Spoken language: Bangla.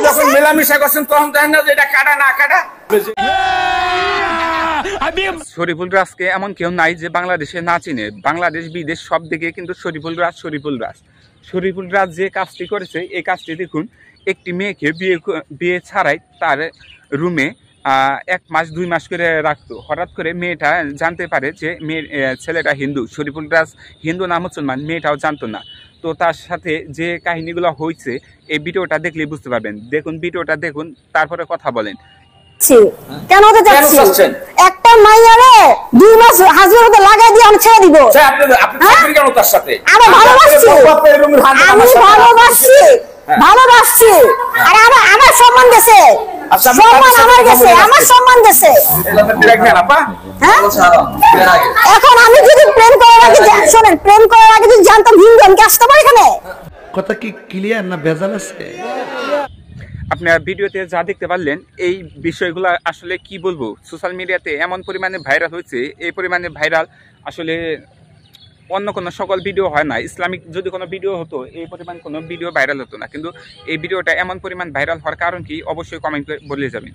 যখন মেলামেশা করছেন তখন দেখেন না যে এটা কাটা না কাটা। শরীফুল রাজকে এমন কেউ নাই যে বাংলাদেশে না চিনে। বাংলাদেশ বিদেশ সব দিকে কিন্তু শরীফুল রাজ। শরীফুল রাজ যে কাজটি করেছে এই কাজটি দেখুন, একটি মেয়েকে বিয়ে ছাড়াই তার রুমে 1 মাস 2 মাস করে রাখতো। হঠাৎ করে মেয়েটা জানতে পারে যে ছেলেটা হিন্দু। শরীফুল রাজ হিন্দু না মুসলমান মেয়েটাও জানতো না। তো তার সাথে যে কাহিনীগুলো হয়েছে এই ভিডিওটা দেখলেই বুঝতে পারবেন। দেখুন ভিডিওটা দেখুন, তারপরে কথা বলেন। কেন হতে যাচ্ছেন? একটা মাইয়ারে 2 মাস হাজবেন্ডে লাগাই দিয়ে আমি ছেড়ে দিব। আপনি থাকবেন কেন তার সাথে? আমি ভালোবাসছি, ভালোবাসছি। আর আমার সম্মান গেছে, সম্মান আমার গেছে, আমার সম্মান গেছে। এখন আমি যদি প্রেম করার আগে শোনেন, প্রেম করার আগে যদি জানতাম হিন্দু, আমি কি আসতে পারি এখানে? কথা কি ক্লিয়ার না ভেজাল আছে? আপনারা ভিডিওতে যা দেখতে পারলেন এই বিষয়গুলো আসলে কি বলবো, সোশ্যাল মিডিয়াতে এমন পরিমাণে ভাইরাল হয়েছে। এই পরিমাণে ভাইরাল আসলে অন্য কোনো সকল ভিডিও হয় না। ইসলামিক যদি কোনো ভিডিও হতো এই পরিমাণ কোনো ভিডিও ভাইরাল হতো না, কিন্তু এই ভিডিওটা এমন পরিমাণ ভাইরাল হওয়ার কারণ কি অবশ্যই কমেন্ট করে বলে যাবেন।